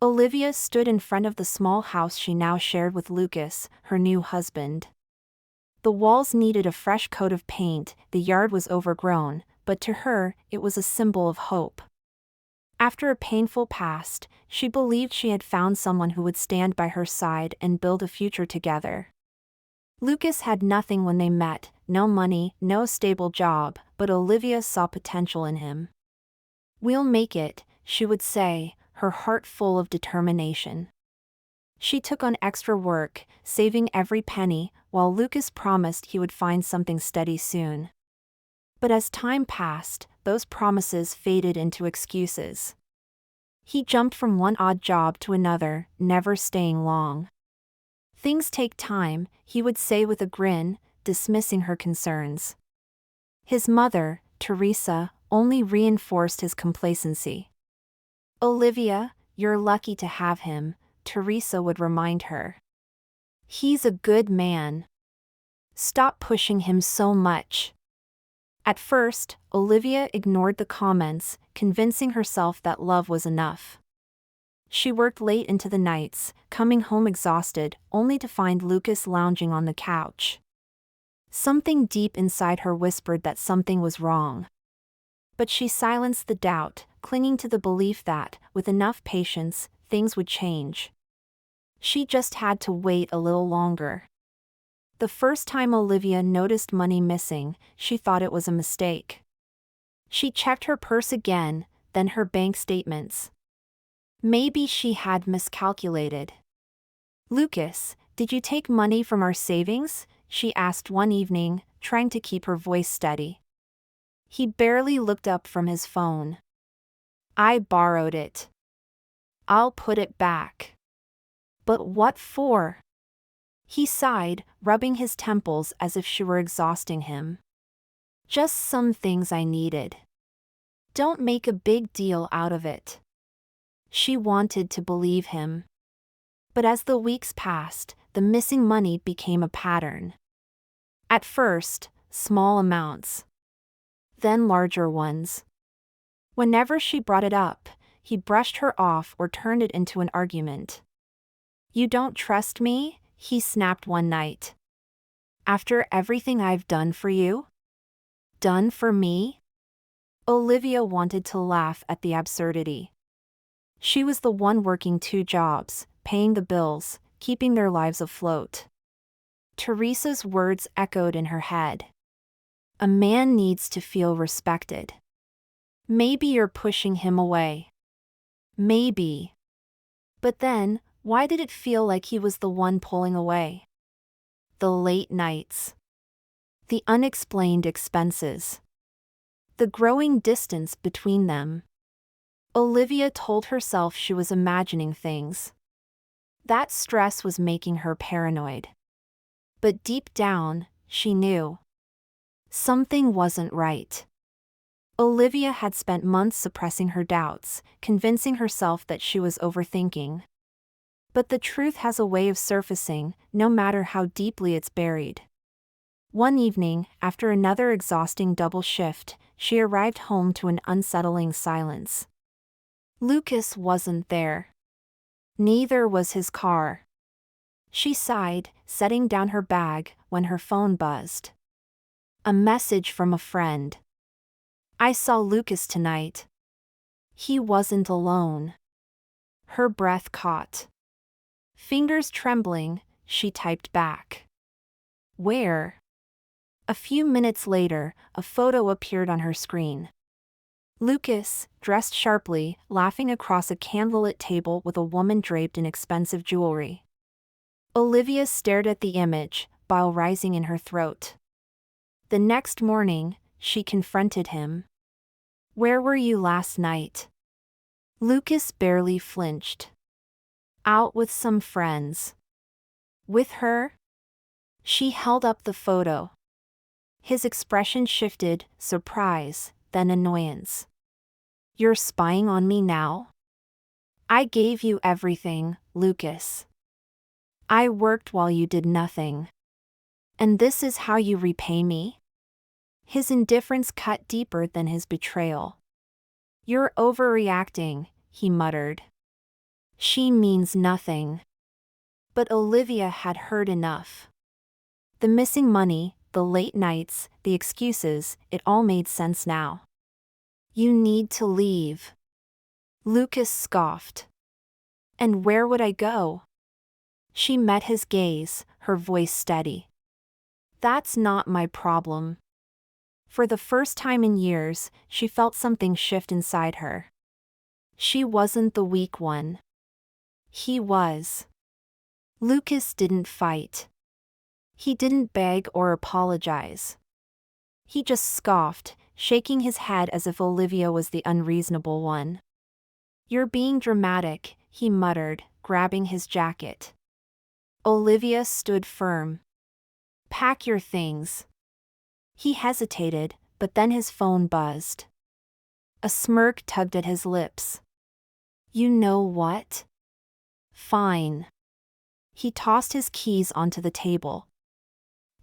Olivia stood in front of the small house she now shared with Lucas, her new husband. The walls needed a fresh coat of paint, the yard was overgrown, but to her, it was a symbol of hope. After a painful past, she believed she had found someone who would stand by her side and build a future together. Lucas had nothing when they met, no money, no stable job, but Olivia saw potential in him. "We'll make it," she would say, her heart full of determination. She took on extra work, saving every penny, while Lucas promised he would find something steady soon. But as time passed, those promises faded into excuses. He jumped from one odd job to another, never staying long. "Things take time," he would say with a grin, dismissing her concerns. His mother, Teresa, only reinforced his complacency. "Olivia, you're lucky to have him," Teresa would remind her. "He's a good man. Stop pushing him so much." At first, Olivia ignored the comments, convincing herself that love was enough. She worked late into the nights, coming home exhausted, only to find Lucas lounging on the couch. Something deep inside her whispered that something was wrong. But she silenced the doubt, clinging to the belief that, with enough patience, things would change. She just had to wait a little longer. The first time Olivia noticed money missing, she thought it was a mistake. She checked her purse again, then her bank statements. Maybe she had miscalculated. "Lucas, did you take money from our savings?" she asked one evening, trying to keep her voice steady. He barely looked up from his phone. "I borrowed it. I'll put it back." "But what for?" He sighed, rubbing his temples as if she were exhausting him. "Just some things I needed. Don't make a big deal out of it." She wanted to believe him. But as the weeks passed, the missing money became a pattern. At first, small amounts. Then larger ones. Whenever she brought it up, he brushed her off or turned it into an argument. "You don't trust me?" he snapped one night. "After everything I've done for you?" "Done for me?" Olivia wanted to laugh at the absurdity. She was the one working 2 jobs, paying the bills, keeping their lives afloat. Teresa's words echoed in her head. "A man needs to feel respected. Maybe you're pushing him away." Maybe. But then, why did it feel like he was the one pulling away? The late nights. The unexplained expenses. The growing distance between them. Olivia told herself she was imagining things. That stress was making her paranoid. But deep down, she knew. Something wasn't right. Olivia had spent months suppressing her doubts, convincing herself that she was overthinking. But the truth has a way of surfacing, no matter how deeply it's buried. One evening, after another exhausting double shift, she arrived home to an unsettling silence. Lucas wasn't there. Neither was his car. She sighed, setting down her bag, when her phone buzzed. A message from a friend. "I saw Lucas tonight. He wasn't alone." Her breath caught. Fingers trembling, she typed back. "Where?" A few minutes later, a photo appeared on her screen. Lucas, dressed sharply, laughing across a candlelit table with a woman draped in expensive jewelry. Olivia stared at the image, bile rising in her throat. The next morning, she confronted him. "Where were you last night?" Lucas barely flinched. "Out with some friends." "With her?" She held up the photo. His expression shifted, surprise, then annoyance. "You're spying on me now?" "I gave you everything, Lucas. I worked while you did nothing. And this is how you repay me?" His indifference cut deeper than his betrayal. "You're overreacting," he muttered. She means nothing. But Olivia had heard enough. The missing money, the late nights, the excuses, it all made sense now. You need to leave. Lucas scoffed. And where would I go? She met his gaze, her voice steady. That's not my problem. For the first time in years, she felt something shift inside her. She wasn't the weak one. He was. Lucas didn't fight. He didn't beg or apologize. He just scoffed, shaking his head as if Olivia was the unreasonable one. You're being dramatic, he muttered, grabbing his jacket. Olivia stood firm. Pack your things. He hesitated, but then his phone buzzed. A smirk tugged at his lips. You know what? Fine. He tossed his keys onto the table.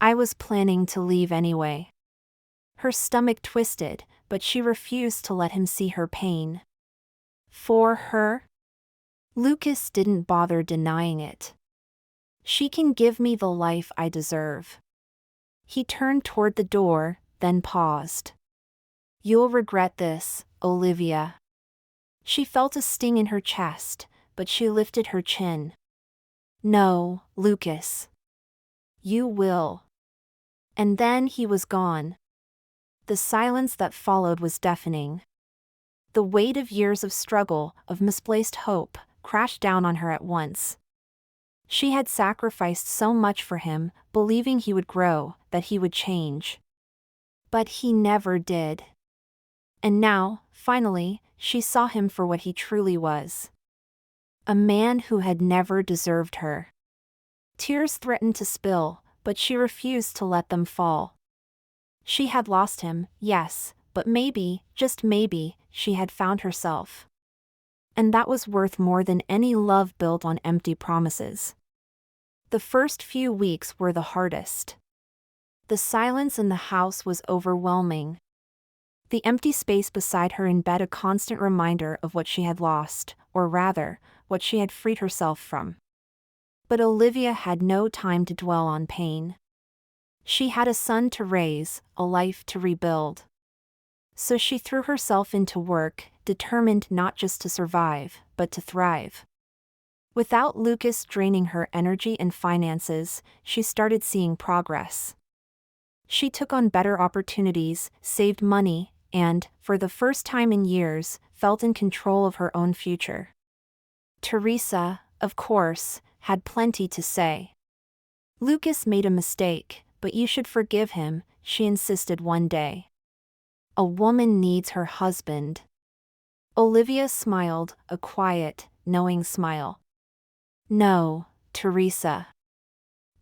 I was planning to leave anyway. Her stomach twisted, but she refused to let him see her pain. For her? Lucas didn't bother denying it. She can give me the life I deserve. He turned toward the door, then paused. You'll regret this, Olivia. She felt a sting in her chest, but she lifted her chin. No, Lucas. You will. And then he was gone. The silence that followed was deafening. The weight of years of struggle, of misplaced hope, crashed down on her at once. She had sacrificed so much for him, believing he would grow, that he would change. But he never did. And now, finally, she saw him for what he truly was. A man who had never deserved her. Tears threatened to spill, but she refused to let them fall. She had lost him, yes, but maybe, just maybe, she had found herself. And that was worth more than any love built on empty promises. The first few weeks were the hardest. The silence in the house was overwhelming. The empty space beside her in bed a constant reminder of what she had lost, or rather, what she had freed herself from. But Olivia had no time to dwell on pain. She had a son to raise, a life to rebuild. So she threw herself into work, determined not just to survive, but to thrive. Without Lucas draining her energy and finances, she started seeing progress. She took on better opportunities, saved money, and, for the first time in years, felt in control of her own future. Teresa, of course, had plenty to say. Lucas made a mistake, but you should forgive him, she insisted one day. A woman needs her husband. Olivia smiled, a quiet, knowing smile. No, Teresa.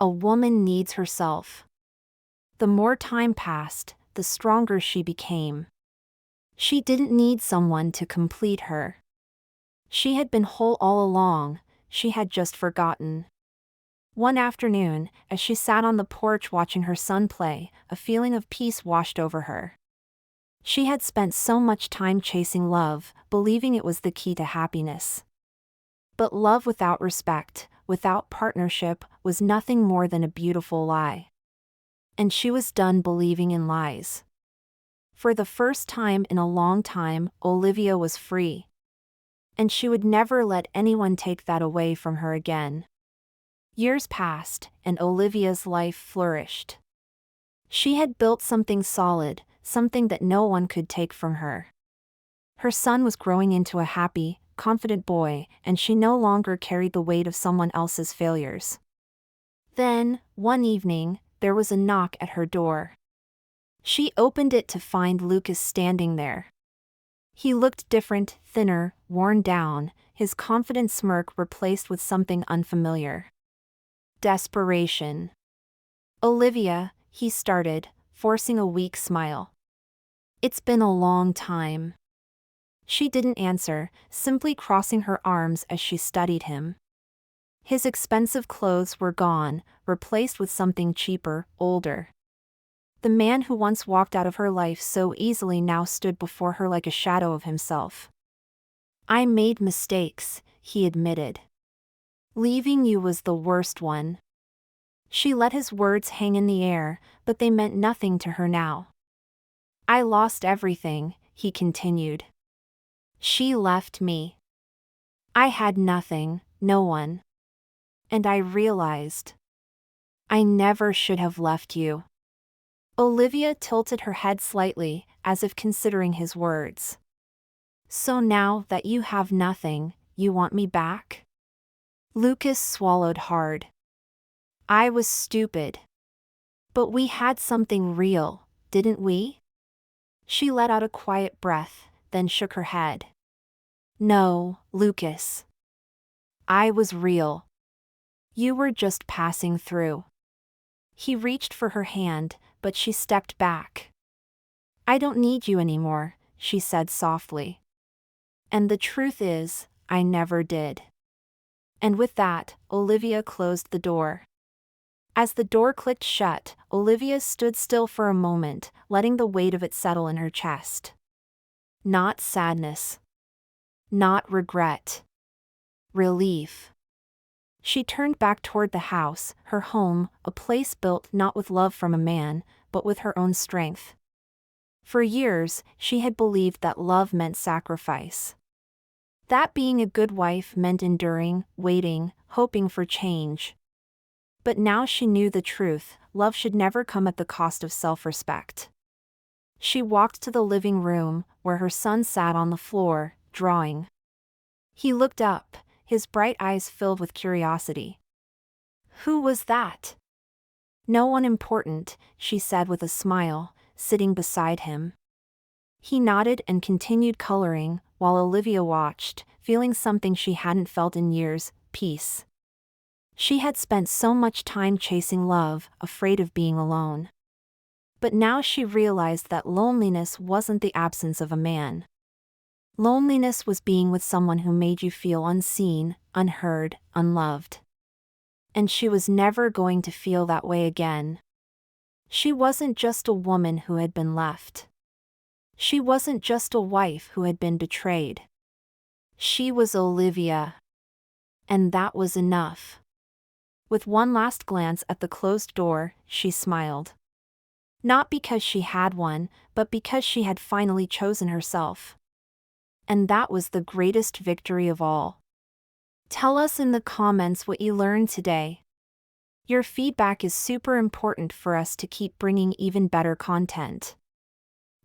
A woman needs herself. The more time passed, the stronger she became. She didn't need someone to complete her. She had been whole all along, she had just forgotten. One afternoon, as she sat on the porch watching her son play, a feeling of peace washed over her. She had spent so much time chasing love, believing it was the key to happiness. But love without respect, without partnership, was nothing more than a beautiful lie. And she was done believing in lies. For the first time in a long time, Olivia was free. And she would never let anyone take that away from her again. Years passed, and Olivia's life flourished. She had built something solid, something that no one could take from her. Her son was growing into a happy, confident boy, and she no longer carried the weight of someone else's failures. Then, one evening, there was a knock at her door. She opened it to find Lucas standing there. He looked different, thinner, worn down, his confident smirk replaced with something unfamiliar. Desperation. Olivia, he started, forcing a weak smile. It's been a long time. She didn't answer, simply crossing her arms as she studied him. His expensive clothes were gone, replaced with something cheaper, older. The man who once walked out of her life so easily now stood before her like a shadow of himself. I made mistakes, he admitted. Leaving you was the worst one. She let his words hang in the air, but they meant nothing to her now. I lost everything, he continued. She left me. I had nothing, no one. And I realized I never should have left you. Olivia tilted her head slightly, as if considering his words. So now that you have nothing, you want me back? Lucas swallowed hard. I was stupid. But we had something real, didn't we? She let out a quiet breath, then shook her head. No, Lucas. I was real. You were just passing through. He reached for her hand, but she stepped back. I don't need you anymore, she said softly. And the truth is, I never did. And with that, Olivia closed the door. As the door clicked shut, Olivia stood still for a moment, letting the weight of it settle in her chest. Not sadness. Not regret. Relief. She turned back toward the house, her home, a place built not with love from a man, but with her own strength. For years, she had believed that love meant sacrifice. That being a good wife meant enduring, waiting, hoping for change. But now she knew the truth, love should never come at the cost of self-respect. She walked to the living room, where her son sat on the floor, drawing. He looked up, his bright eyes filled with curiosity. Who was that? No one important, she said with a smile, sitting beside him. He nodded and continued coloring, while Olivia watched, feeling something she hadn't felt in years, peace. She had spent so much time chasing love, afraid of being alone. But now she realized that loneliness wasn't the absence of a man. Loneliness was being with someone who made you feel unseen, unheard, unloved. And she was never going to feel that way again. She wasn't just a woman who had been left. She wasn't just a wife who had been betrayed. She was Olivia. And that was enough. With one last glance at the closed door, she smiled. Not because she had one, but because she had finally chosen herself. And that was the greatest victory of all. Tell us in the comments what you learned today. Your feedback is super important for us to keep bringing even better content.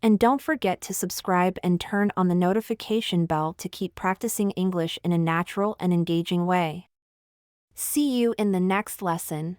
And don't forget to subscribe and turn on the notification bell to keep practicing English in a natural and engaging way. See you in the next lesson.